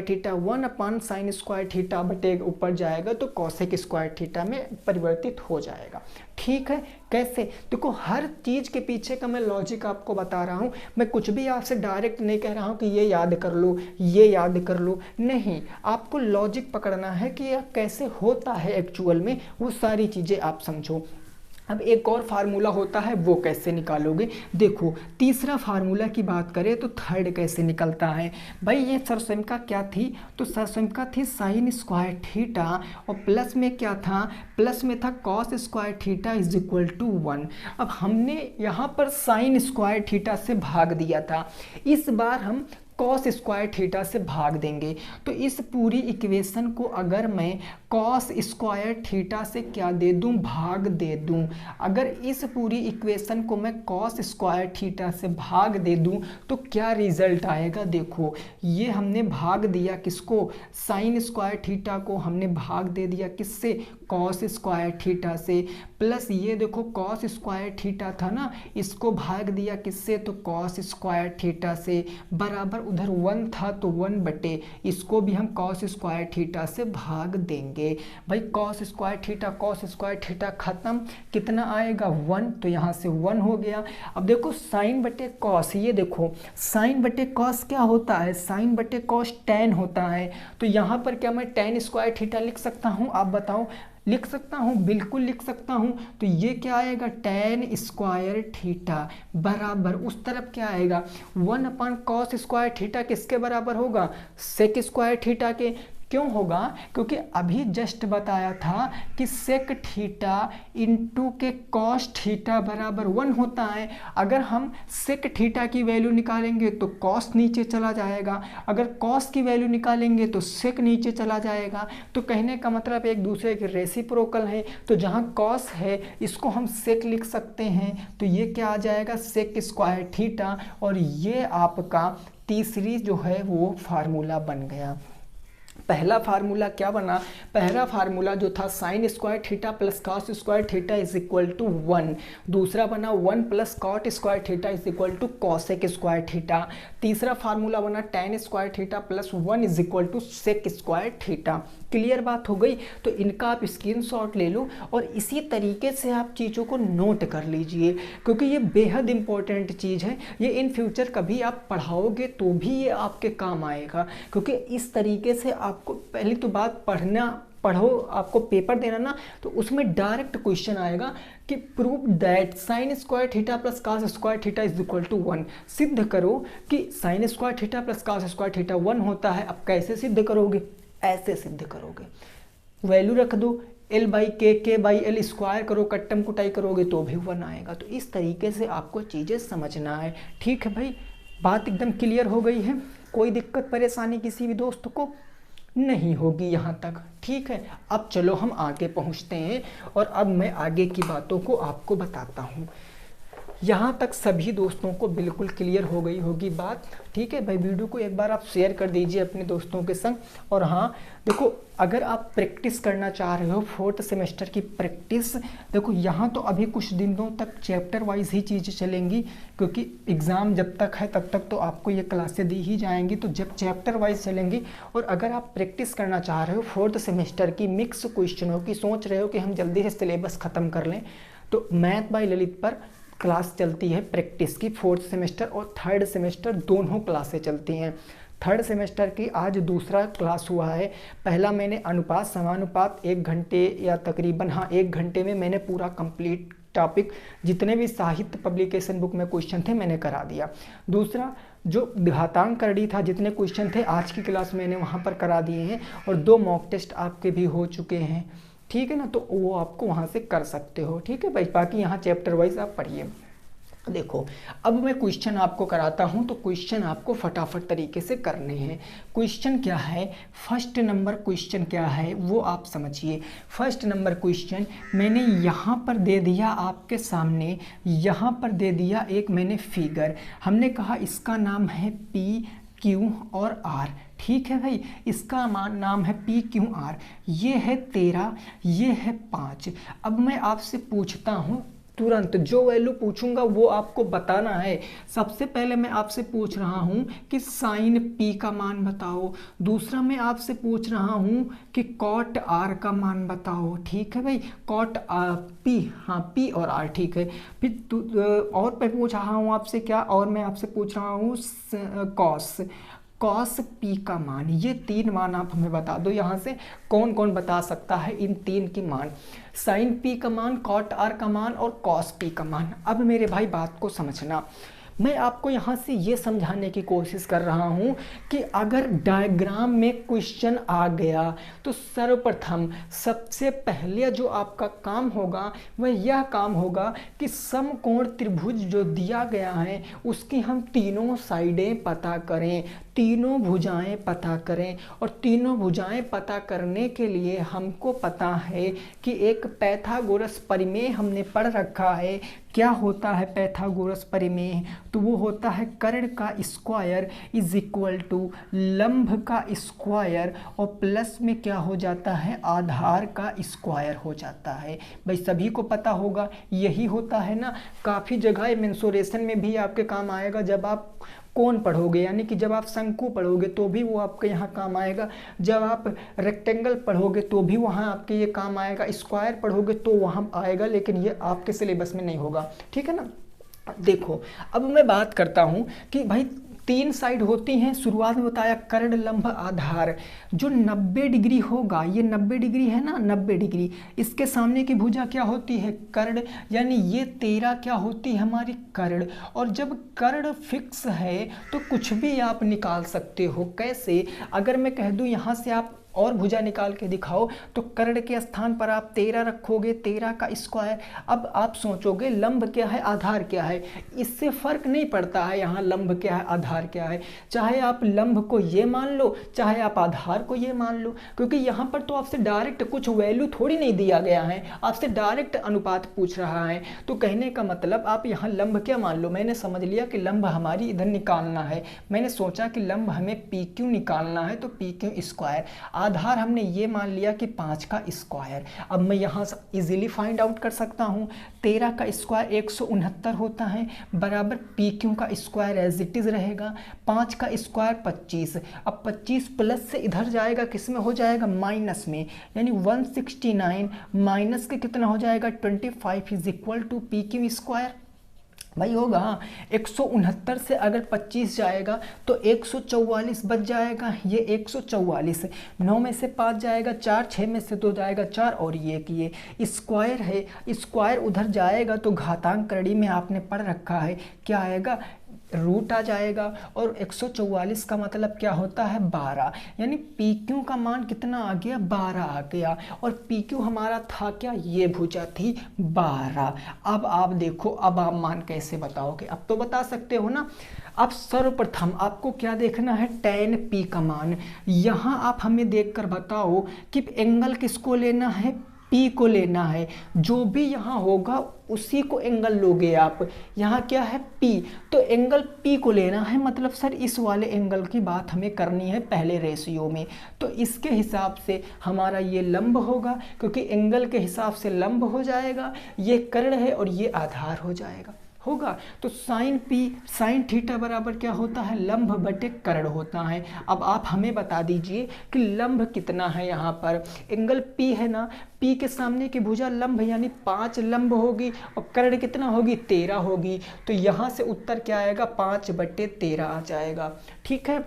theta 1 upon sine square theta बटे ऊपर जाएगा तो कॉसेक स्क्वायर थीटा में परिवर्तित हो जाएगा। ठीक है, कैसे, देखो हर चीज़ के पीछे का मैं लॉजिक आपको बता रहा हूँ, मैं कुछ भी आपसे डायरेक्ट नहीं कह रहा हूँ कि ये याद कर लो, ये याद कर लो, नहीं, आपको लॉजिक पकड़ना है कि यह कैसे होता है एक्चुअल में, वो सारी चीज़ें आप समझो। अब एक और फार्मूला होता है, वो कैसे निकालोगे? देखो, तीसरा फार्मूला की बात करें तो थर्ड कैसे निकलता है भाई। ये सरसमिका क्या थी? तो सरसमिका थी साइन स्क्वायर थीटा, और प्लस में क्या था? प्लस में था cos square theta is equal to 1। अब हमने यहाँ पर साइन स्क्वायर थीटा से भाग दिया था, इस बार हम कॉस स्क्वायर थीटा से भाग देंगे। तो इस पूरी इक्वेशन को अगर मैं कॉस स्क्वायर थीटा से क्या दे दूं? भाग दे दूं। अगर इस पूरी इक्वेशन को मैं कॉस स्क्वायर थीटा से भाग दे दूं तो क्या रिजल्ट आएगा? देखो, ये हमने भाग दिया किसको? साइन स्क्वायर थीटा को हमने भाग दे दिया किससे? कॉस स्क्वायर थीटा से। प्लस ये देखो कॉस स्क्वायर थीटा था ना, इसको भाग दिया किससे? तो कॉस स्क्वायर थीटा से, बराबर उधर 1 था तो 1 बटे इसको भी हम कॉस स्क्वायर थीटा से भाग देंगे। भाई कॉस स्क्वायर थीटा खत्म, कितना आएगा? 1, तो यहाँ से 1 हो गया। अब देखो साइन बटे कॉस, ये देखो साइन बटे कॉस क्या होता है? साइन बटे कॉस tan होता है। तो यहाँ पर क्या मैं tan स्क्वायर थीटा लिख सकता हूँ? आप बताओ, लिख सकता हूँ? बिल्कुल लिख सकता हूँ। तो ये क्या आएगा? tan स्क्वायर थीटा बराबर उस तरफ क्या आएगा? 1 अपॉन कॉस स्क्वायर थीटा किसके बराबर होगा? सेक स्क्वायर थीटा के। क्यों होगा? क्योंकि अभी जस्ट बताया था कि सेक थीटा इंटू के कॉस थीटा बराबर 1 होता है। अगर हम सेक थीटा की वैल्यू निकालेंगे तो कॉस नीचे चला जाएगा, अगर कॉस की वैल्यू निकालेंगे तो सेक नीचे चला जाएगा। तो कहने का मतलब एक दूसरे के रेसिप्रोकल है। तो जहाँ कॉस है इसको हम सेक लिख सकते हैं, तो ये क्या आ जाएगा? Sec square theta. और ये आपका तीसरी जो है वो फार्मूला बन गया। पहला फार्मूला क्या बना? पहला फार्मूला जो था sine square theta plus cos square theta is equal to 1। दूसरा बना 1 plus cot square theta is equal to cosec square theta. तीसरा फार्मूला बना tan square theta plus 1 is equal to sec square theta. Clear बात हो गई? तो इनका आप स्क्रीनशॉट ले लो और इसी तरीके से आप चीज़ों को नोट कर लीजिए, क्योंकि ये बेहद इंपॉर्टेंट चीज़ है। ये इन फ्यूचर कभी आप पढ़ाओगे तो भी ये आपके काम आएगा, क्योंकि इस तरीके से आपको पहली तो बात पढ़ो, आपको पेपर देना ना, तो उसमें डायरेक्ट क्वेश्चन आएगा कि prove that sine square theta plus cos square theta is equal to 1। सिद्ध करो कि sine square theta plus cos square theta 1 होता है। अब कैसे सिद्ध करोगे? ऐसे सिद्ध करोगे, वैल्यू रख दो l/k बाई एल स्क्वायर करो, कट्टम कुटाई करोगे तो भी 1 आएगा। तो इस तरीके से आपको चीज़ें समझना है। ठीक है भाई, बात एकदम क्लियर हो गई है? कोई दिक्कत परेशानी किसी भी दोस्त को नहीं होगी यहाँ तक? ठीक है, अब चलो हम आगे पहुँचते हैं और अब मैं आगे की बातों को आपको बताता हूँ। यहाँ तक सभी दोस्तों को बिल्कुल क्लियर हो गई होगी बात? ठीक है भाई, वीडियो को एक बार आप शेयर कर दीजिए अपने दोस्तों के संग। और हाँ देखो, अगर आप प्रैक्टिस करना चाह रहे हो 4th सेमेस्टर की प्रैक्टिस, देखो यहाँ तो अभी कुछ दिनों तक चैप्टर वाइज ही चीज़ें चलेंगी, क्योंकि एग्ज़ाम जब तक है तब तक तो आपको ये क्लासें दी ही जाएंगी, तो जब चैप्टर वाइज चलेंगी। और अगर आप प्रैक्टिस करना चाह रहे हो 4th सेमेस्टर की मिक्स क्वेश्चनों की, सोच रहे हो कि हम जल्दी से सिलेबस ख़त्म कर लें, तो मैथ बाय ललित पर क्लास चलती है प्रैक्टिस की। 4th सेमेस्टर और 3rd सेमेस्टर दोनों क्लासें चलती हैं। 3rd सेमेस्टर की आज दूसरा क्लास हुआ है। पहला मैंने अनुपात समानुपात 1 घंटे या तकरीबन 1 घंटे में मैंने पूरा कंप्लीट टॉपिक, जितने भी साहित्य पब्लिकेशन बुक में क्वेश्चन थे मैंने करा दिया। दूसरा जो घातांक करड़ी था, जितने क्वेश्चन थे आज की क्लास मैंने वहाँ पर करा दिए हैं, और 2 मॉक टेस्ट आपके भी हो चुके हैं। ठीक है ना, तो वो आपको वहाँ से कर सकते हो। ठीक है भाई, बाकी यहाँ चैप्टर वाइज आप पढ़िए। देखो, अब मैं क्वेश्चन आपको कराता हूँ, तो क्वेश्चन आपको फटाफट तरीके से करने हैं। क्वेश्चन क्या है? फर्स्ट नंबर क्वेश्चन क्या है वो आप समझिए। फर्स्ट नंबर क्वेश्चन मैंने यहाँ पर दे दिया आपके सामने, यहाँ पर दे दिया एक मैंने फिगर। हमने कहा इसका नाम है P, Q और R। ठीक है भाई, इसका नाम है P, Q, R। ये है 13, ये है 5। अब मैं आपसे पूछता हूँ, तुरंत जो वैल्यू पूछूंगा वो आपको बताना है। सबसे पहले मैं आपसे पूछ रहा हूँ कि साइन P का मान बताओ। दूसरा मैं आपसे पूछ रहा हूँ कि कॉट R का मान बताओ। ठीक है भाई, कॉट P, हाँ P और R। ठीक है, फिर और मैं पूछ रहा हूँ आपसे क्या, और मैं आपसे पूछ रहा हूँ कॉस कॉस पी का मान, ये 3 मान आप हमें बता दो यहाँ से, कौन कौन बता सकता है इन 3 की मान, साइन पी का मान, कॉट आर का मान और कॉस पी का मान। अब मेरे भाई बात को समझना, मैं आपको यहाँ से ये समझाने की कोशिश कर रहा हूँ कि अगर डायग्राम में क्वेश्चन आ गया तो सर्वप्रथम सबसे पहले जो आपका काम होगा वह यह काम होगा कि समकोण त्रिभुज जो दिया गया है उसकी हम तीनों साइडें पता करें, तीनों भुजाएं पता करें। और तीनों भुजाएं पता करने के लिए हमको पता है कि एक पाइथागोरस प्रमेय हमने पढ़ रखा है। क्या होता है पाइथागोरस प्रमेय? तो वो होता है कर्ण का स्क्वायर इज इक्वल टू लंब का स्क्वायर और प्लस में क्या हो जाता है, आधार का स्क्वायर हो जाता है। भाई सभी को पता होगा यही होता है ना। काफ़ी जगह मेंसुरेशन में भी आपके काम आएगा, जब आप कोण पढ़ोगे यानी कि जब आप शंकु पढ़ोगे तो भी वो आपके यहाँ काम आएगा, जब आप रेक्टेंगल पढ़ोगे तो भी वहाँ आपके ये काम आएगा, स्क्वायर पढ़ोगे तो वहाँ आएगा, लेकिन ये आपके सिलेबस में नहीं होगा, ठीक है ना। देखो अब मैं बात करता हूँ कि भाई 3 साइड होती हैं, शुरुआत में बताया कर्ण लंब आधार, जो 90 डिग्री होगा, ये 90 डिग्री है ना, 90 डिग्री, इसके सामने की भुजा क्या होती है, कर्ण, यानी ये 13 क्या होती है हमारी कर्ण। और जब कर्ण फिक्स है तो कुछ भी आप निकाल सकते हो। कैसे? अगर मैं कह दूं यहाँ से आप और भुजा निकाल के दिखाओ तो कर्ण के स्थान पर आप 13 रखोगे, 13 का स्क्वायर। अब आप सोचोगे लंब क्या है, आधार क्या है, इससे फर्क नहीं पड़ता है यहाँ लंब क्या है, आधार क्या है। चाहे आप लंब को ये मान लो, चाहे आप आधार को ये मान लो, क्योंकि यहाँ पर तो आपसे डायरेक्ट कुछ वैल्यू थोड़ी नहीं दिया गया है, आपसे डायरेक्ट अनुपात पूछ रहा है। तो कहने का मतलब आप यहाँ लंब क्या मान लो, मैंने समझ लिया कि लंब हमारी इधर निकालना है, मैंने सोचा कि लंब हमें पी क्यू निकालना है तो पी क्यू स्क्वायर, आधार हमने ये मान लिया कि 5 का स्क्वायर। अब मैं यहाँ से इजीली फाइंड आउट कर सकता हूँ 13 का स्क्वायर 169 होता है, बराबर पी क्यू का स्क्वायर एज इट इज रहेगा, 5 का स्क्वायर 25। अब 25 प्लस से इधर जाएगा, किस में हो जाएगा, माइनस में, यानी 169 माइनस के कितना हो जाएगा 25 is equal to p q square. भाई होगा 169 से अगर 25 जाएगा तो 144 बच जाएगा, ये 144, 9 में से 5 जाएगा 4, 6 में से 2 जाएगा 4 और ये स्क्वायर है, स्क्वायर उधर जाएगा तो घातांक श्रेणी में आपने पढ़ रखा है क्या आएगा, रूट आ जाएगा। और 144 का मतलब क्या होता है 12, यानी पी क्यू का मान कितना आ गया 12 आ गया। और पी क्यू हमारा था क्या, ये भुजा थी 12। अब आप देखो, अब आप मान कैसे बताओगे, अब तो बता सकते हो ना। अब सर्वप्रथम आपको क्या देखना है, tan p का मान। यहाँ आप हमें देखकर बताओ कि एंगल किसको लेना है, P को लेना है, जो भी यहाँ होगा उसी को एंगल लोगे आप। यहाँ क्या है P, तो एंगल P को लेना है, मतलब सर इस वाले एंगल की बात हमें करनी है पहले रेशियो में, तो इसके हिसाब से हमारा ये लंब होगा, क्योंकि एंगल के हिसाब से लंब हो जाएगा, ये कर्ण है और ये आधार हो जाएगा, होगा। तो साइन पी, साइन थीटा बराबर क्या होता है, लंब बटे कर्ण होता है। अब आप हमें बता दीजिए कि लंब कितना है, यहाँ पर एंगल पी है ना, पी के सामने की भुजा लंब यानी 5 लंब होगी और कर्ण कितना होगी 13 होगी, तो यहाँ से उत्तर क्या आएगा 5 बटे 13 आ जाएगा, ठीक है।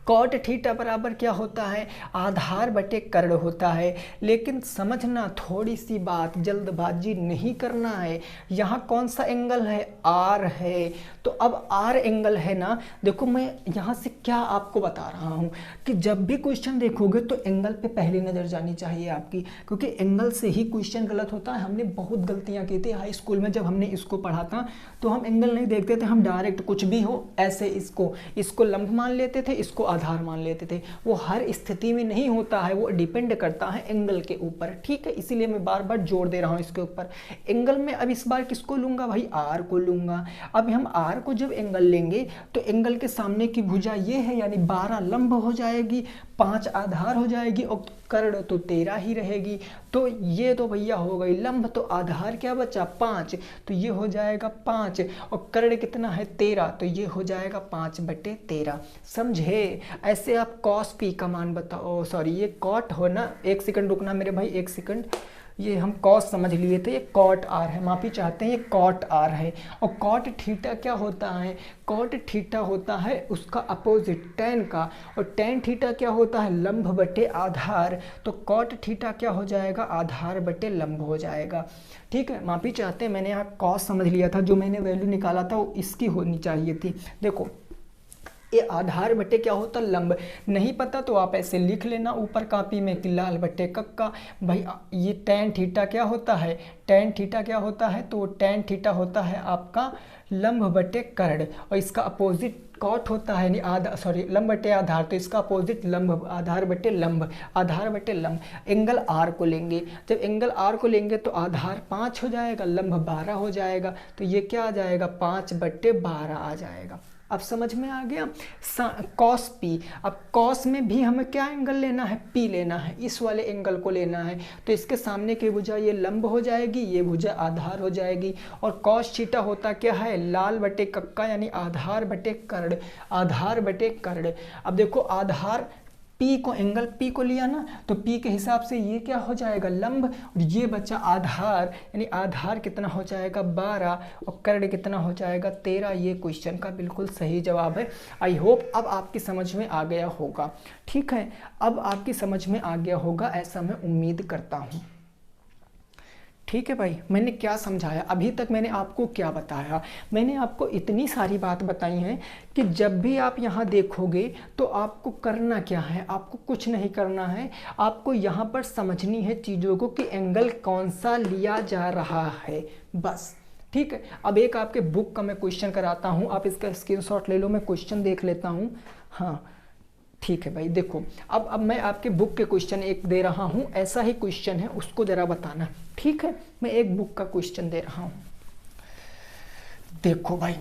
कॉट थीटा बराबर क्या होता है, आधार बटे कर्ण होता है। लेकिन समझना थोड़ी सी बात, जल्दबाजी नहीं करना है। यहाँ कौन सा एंगल है, आर है, तो अब आर एंगल है ना। देखो मैं यहाँ से क्या आपको बता रहा हूँ कि जब भी क्वेश्चन देखोगे तो एंगल पे पहली नज़र जानी चाहिए आपकी, क्योंकि एंगल से ही क्वेश्चन गलत होता है। हमने बहुत गलतियाँ की थी हाई स्कूल में, जब हमने इसको पढ़ा था तो हम एंगल नहीं देखते थे, हम डायरेक्ट कुछ भी हो ऐसे इसको लंब मान लेते थे, इसको आधार मान लेते थे। वो हर स्थिति में नहीं होता है, वो डिपेंड करता है एंगल के ऊपर, ठीक है। इसीलिए मैं बार बार जोर दे रहा हूँ इसके ऊपर। एंगल में अब इस बार किसको लूंगा भाई, आर को लूंगा। अब हम आर को जब एंगल लेंगे तो एंगल के सामने की भुजा ये है, यानी 12 लंब हो जाएगी, 5 आधार हो जाएगी और कर्ण तो 13 ही रहेगी। तो ये तो भैया हो गई लंब, तो आधार क्या बचा 5, तो ये हो जाएगा 5 और कर्ण कितना है 13, तो ये हो जाएगा 5 बटे 13। समझे। ऐसे आप कॉस पी का मान बताओ, सॉरी ये कॉट हो ना, एक सेकंड रुकना मेरे भाई, एक सेकंड। ये हम कॉस समझ लिए थे, ये कॉट आर है, माफी चाहते हैं, ये कॉट आर है। और कॉट थीटा क्या होता है? कॉट थीटा होता है उसका अपोजिट टेन का, और टेन थीटा क्या होता है? लंब बटे आधार। तो कॉट थीटा क्या हो जाएगा? आधार बटे लंब हो जाएगा। ठीक है, माफी चाहते हैं, मैंने यहाँ कॉस समझ लिया था, जो मैंने वैल्यू निकाला था वो इसकी होनी चाहिए थी। देखो ये आधार बटे क्या होता है? लंब। नहीं पता तो आप ऐसे लिख लेना ऊपर कॉपी में कि लाल बटे कक्का। भाई ये टेन थीटा क्या होता है? टेन थीटा क्या होता है? तो टेन थीटा होता है आपका लंब बटे कर्ण, और इसका अपोजिट कॉट होता है, लंब बटे आधार, तो इसका अपोजिट लंब, आधार बटे लंब, आधार बटे लंब। एंगल आर को लेंगे, जब एंगल आर को लेंगे तो आधार 5 हो जाएगा, लंब 12 हो जाएगा, तो ये क्या आ जाएगा? 5 बटे 12 आ जाएगा। अब समझ में आ गया? Cos P. अब कॉस में भी हमें क्या एंगल लेना है? पी लेना है, इस वाले एंगल को लेना है, तो इसके सामने की भुजा ये लंब हो जाएगी, ये भुजा आधार हो जाएगी। और कॉस थीटा होता क्या है? लाल बटे कक्का, यानी आधार बटे कर्ण, आधार बटे कर्ण। अब देखो आधार पी को, एंगल पी को लिया ना, तो पी के हिसाब से ये क्या हो जाएगा? लंब, और ये बचा आधार, यानी आधार कितना हो जाएगा? 12, और कर्ण कितना हो जाएगा? 13। ये क्वेश्चन का बिल्कुल सही जवाब है। आई होप अब आपकी समझ में आ गया होगा। ठीक है, अब आपकी समझ में आ गया होगा, ऐसा मैं उम्मीद करता हूँ। ठीक है भाई, मैंने क्या समझाया अभी तक? मैंने आपको क्या बताया? मैंने आपको इतनी सारी बात बताई हैं कि जब भी आप यहाँ देखोगे तो आपको करना क्या है? आपको कुछ नहीं करना है, आपको यहाँ पर समझनी है चीज़ों को कि एंगल कौन सा लिया जा रहा है, बस। ठीक है, अब एक आपके बुक का मैं क्वेश्चन कराता हूँ, आप इसका स्क्रीनशॉट ले लो, मैं क्वेश्चन देख लेता हूँ। हाँ ठीक है भाई, देखो अब मैं आपके बुक के क्वेश्चन एक दे रहा हूँ, ऐसा ही क्वेश्चन है, उसको ज़रा बताना। ठीक है, मैं एक बुक का क्वेश्चन दे रहा हूँ। देखो भाई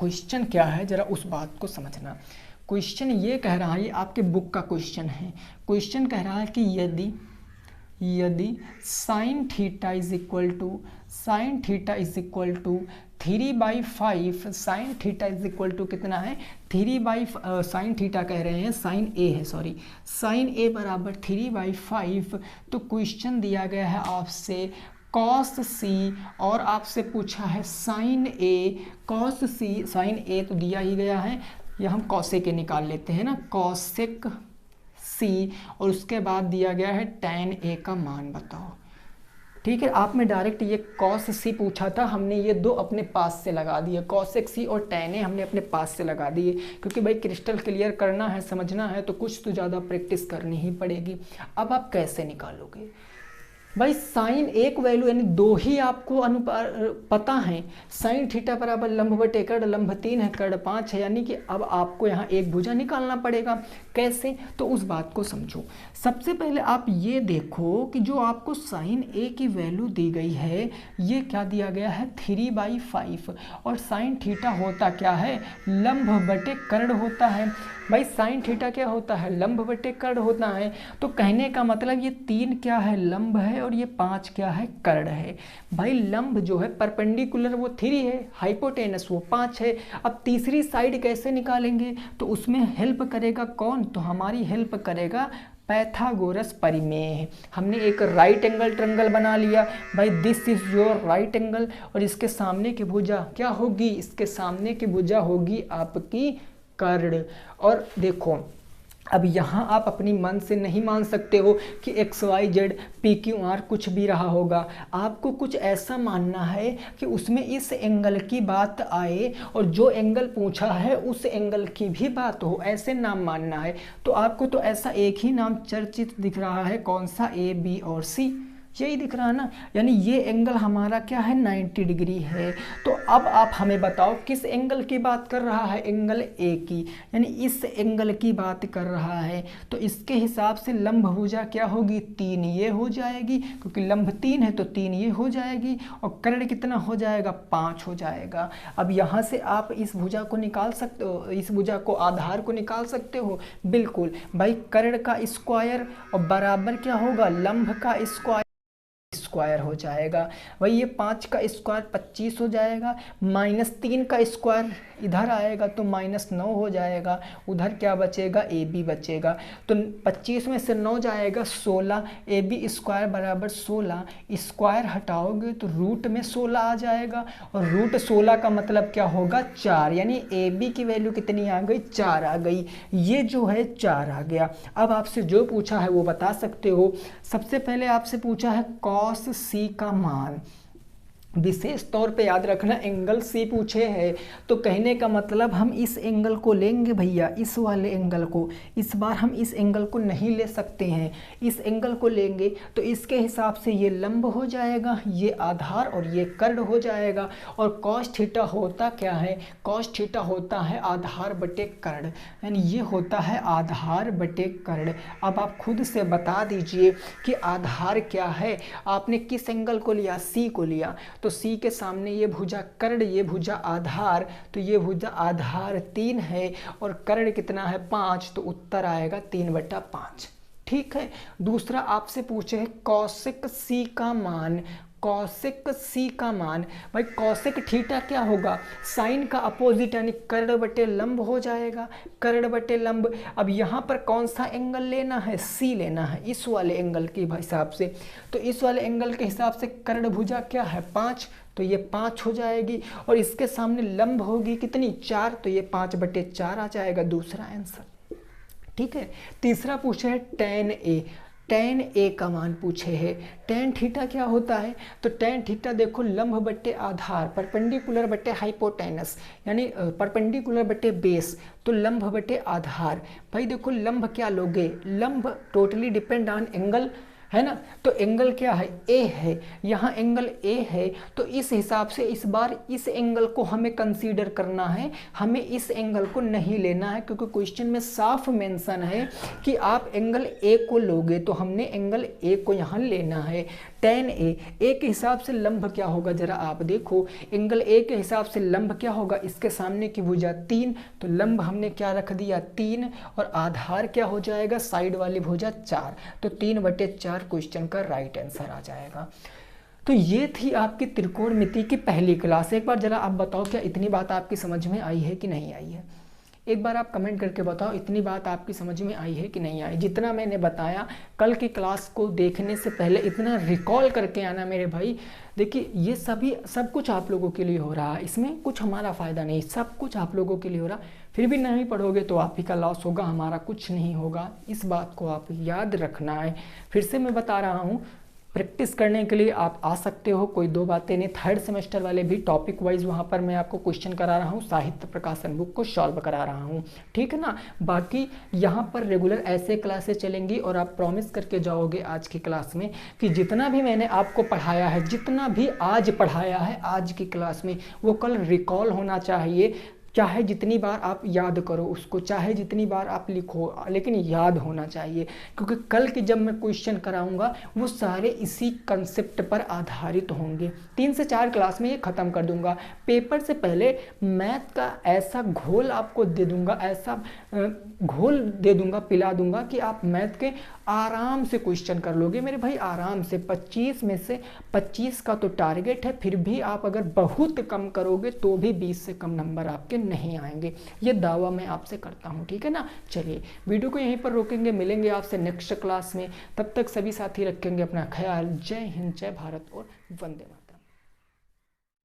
क्वेश्चन क्या है, ज़रा उस बात को समझना। क्वेश्चन ये कह रहा है, ये आपके बुक का क्वेश्चन है। क्वेश्चन कह रहा है कि यदि sine theta is equal to 3/5, sine theta is equal to कितना है? 3/5, साइन थीटा कह रहे हैं, साइन ए है, सॉरी, साइन ए बराबर 3/5। तो क्वेश्चन दिया गया है आपसे कॉस सी, और आपसे पूछा है साइन ए, कॉस सी, साइन ए तो दिया ही गया है, या हम कॉसेक के निकाल लेते हैं ना, कॉसेक सी, और उसके बाद दिया गया है tan ए का मान बताओ। ठीक है, आप में डायरेक्ट ये cos सी पूछा था, हमने ये दो अपने पास से लगा दिए, cosec सी और tan ए हमने अपने पास से लगा दिए, क्योंकि भाई क्रिस्टल क्लियर करना है, समझना है, तो कुछ तो ज़्यादा प्रैक्टिस करनी ही पड़ेगी। अब आप कैसे निकालोगे भाई? साइन एक वैल्यू, यानी दो ही आपको पता है, साइन थीटा बराबर लंब बटे कर्ण, लंब 3 है, कर्ण 5 है, यानी कि अब आपको यहाँ एक भुजा निकालना पड़ेगा। कैसे? तो उस बात को समझो। सबसे पहले आप ये देखो कि जो आपको साइन ए की वैल्यू दी गई है, ये क्या दिया गया है? 3/5, और साइन थीटा होता क्या है? लंब बटे कर्ण होता है। भाई साइन थीटा क्या होता है? लंब बटे कर्ण होता है। तो कहने का मतलब ये 3 क्या है? लंब है, और ये 5 क्या है? कर्ण है। भाई लंब जो है परपेंडिकुलर वो 3 है, हाइपोटेनस वो 5 है। अब तीसरी साइड कैसे निकालेंगे? तो उसमें हेल्प करेगा कौन? तो हमारी हेल्प करेगा पैथागोरस परिमेय। हमने एक राइट एंगल ट्रायंगल बना लिया भाई, this is your right angle, और इसके सामने की भुजा क्या होगी? इसके सामने की भुजा होगी आपकी कर्ण। और देखो अब यहाँ आप अपनी मन से नहीं मान सकते हो कि XYZ PQR कुछ भी रहा होगा, आपको कुछ ऐसा मानना है कि उसमें इस एंगल की बात आए, और जो एंगल पूछा है उस एंगल की भी बात हो, ऐसे नाम मानना है। तो आपको तो ऐसा एक ही नाम चर्चित दिख रहा है, कौन सा? A, B और C, यही दिख रहा है ना, यानी ये एंगल हमारा क्या है? 90 डिग्री है। तो अब आप हमें बताओ किस एंगल की बात कर रहा है? एंगल ए की, यानी इस एंगल की बात कर रहा है। तो इसके हिसाब से लंब भुजा क्या होगी? 3 ये हो जाएगी, क्योंकि लंब 3 है तो 3 ये हो जाएगी, और कर्ण कितना हो जाएगा? 5 हो जाएगा। अब यहाँ से आप इस भुजा को निकाल सकते हो, इस भुजा को, आधार को निकाल सकते हो, बिल्कुल भाई। कर्ण का स्क्वायर और बराबर क्या होगा? लंब का स्क्वायर, स्क्वायर हो जाएगा। वही ये 5 का स्क्वायर 25 हो जाएगा, -3 का स्क्वायर इधर आएगा तो -9 हो जाएगा, उधर क्या बचेगा, ए बी बचेगा। तो 25 में से 9 जाएगा 16, ए बी स्क्वायर बराबर 16, स्क्वायर हटाओगे तो रूट में 16 आ जाएगा, और रूट 16 का मतलब क्या होगा, 4, यानी ए बी की वैल्यू कितनी आ गई, 4 आ गई। ये जो है 4 आ गया। अब आपसे जो पूछा है वो बता सकते हो। सबसे पहले आपसे पूछा है कॉस सी का मान, विशेष तौर पे याद रखना एंगल सी पूछे है, तो कहने का मतलब हम इस एंगल को लेंगे भैया, इस वाले एंगल को। इस बार हम इस एंगल को नहीं ले सकते हैं, इस एंगल को लेंगे तो इसके हिसाब से ये लंब हो जाएगा, ये आधार और ये कर्ण हो जाएगा। और कॉस थीटा होता क्या है, कॉस थीटा होता है आधार बटे कर्ण, यानी ये होता है आधार बटे कर्ण। अब आप खुद से बता दीजिए कि आधार क्या है, आपने किस एंगल को लिया, सी को लिया, तो सी के सामने ये भुजा कर्ण, ये भुजा आधार, तो ये भुजा आधार 3 है और कर्ण कितना है 5, तो उत्तर आएगा 3/5। ठीक है। दूसरा आपसे पूछे है कौशिक सी का मान, कौशिक सी का मान, भाई कौशिक थीटा क्या होगा, साइन का अपोजिट यानी कर्ण बटे लंब हो जाएगा, कर्ण बटे लंब। अब यहाँ पर कौन सा एंगल लेना है, सी लेना है, इस वाले एंगल के हिसाब से। तो इस वाले एंगल के हिसाब से कर्ण भुजा क्या है 5, तो ये 5 हो जाएगी, और इसके सामने लंब होगी कितनी 4, तो ये 5/4 आ जाएगा, दूसरा आंसर। ठीक है। तीसरा पूछे है tan A, tan A का मान पूछे है। tan थीटा क्या होता है, तो tan थीटा देखो लंब बटे आधार, परपेंडिकुलर बटे हाइपोटेनस, यानी परपेंडिकुलर बटे बेस, तो लंब बटे आधार। भाई देखो लंब क्या लोगे, लंब टोटली डिपेंड ऑन एंगल, है ना, तो एंगल क्या है, ए है, यहाँ एंगल ए है, तो इस हिसाब से इस बार इस एंगल को हमें कंसीडर करना है, हमें इस एंगल को नहीं लेना है, क्योंकि क्वेश्चन में साफ मेंशन है कि आप एंगल ए को लोगे, तो हमने एंगल ए को यहाँ लेना है। tan A, ए के हिसाब से लंब क्या होगा, जरा आप देखो, एंगल ए के हिसाब से लंब क्या होगा, इसके सामने की भुजा 3, तो लंब हमने क्या रख दिया 3, और आधार क्या हो जाएगा, साइड वाली भुजा 4, तो 3/4 क्वेश्चन का राइट आंसर आ जाएगा। तो ये थी आपकी त्रिकोणमिति की पहली क्लास। एक बार जरा आप बताओ क्या इतनी बात आपकी समझ में आई है कि नहीं आई है, एक बार आप कमेंट करके बताओ इतनी बात आपकी समझ में आई है कि नहीं आई। जितना मैंने बताया कल की क्लास को देखने से पहले इतना रिकॉल करके आना मेरे भाई। देखिए ये सब कुछ आप लोगों के लिए हो रहा है, इसमें कुछ हमारा फ़ायदा नहीं, सब कुछ आप लोगों के लिए हो रहा। फिर भी नहीं पढ़ोगे तो आप ही का लॉस होगा, हमारा कुछ नहीं होगा, इस बात को आप याद रखना है। फिर से मैं बता रहा हूँ, प्रैक्टिस करने के लिए आप आ सकते हो, कोई दो बातें नहीं। थर्ड सेमेस्टर वाले भी टॉपिक वाइज वहाँ पर मैं आपको क्वेश्चन करा रहा हूँ, साहित्य प्रकाशन बुक को सॉल्व करा रहा हूँ, ठीक है ना। बाकी यहाँ पर रेगुलर ऐसे क्लासेस चलेंगी, और आप प्रॉमिस करके जाओगे आज की क्लास में कि जितना भी मैंने आपको पढ़ाया है, जितना भी आज पढ़ाया है आज की क्लास में, वो कल रिकॉल होना चाहिए। चाहे जितनी बार आप याद करो उसको, चाहे जितनी बार आप लिखो, लेकिन याद होना चाहिए, क्योंकि कल के जब मैं क्वेश्चन कराऊंगा वो सारे इसी कंसेप्ट पर आधारित होंगे। 3 से 4 क्लास में ये ख़त्म कर दूंगा। पेपर से पहले मैथ का ऐसा घोल आपको दे दूंगा, ऐसा घोल दे दूंगा, पिला दूंगा कि आप मैथ के आराम से क्वेश्चन कर लोगे मेरे भाई, आराम से। 25 में से 25 का तो टारगेट है, फिर भी आप अगर बहुत कम करोगे तो भी 20 से कम नंबर आपके नहीं आएंगे, ये दावा मैं आपसे करता हूँ, ठीक है ना। चलिए वीडियो को यहीं पर रोकेंगे, मिलेंगे आपसे नेक्स्ट क्लास में। तब तक सभी साथी रखेंगे अपना ख्याल। जय हिंद, जय भारत और वंदे मातरम।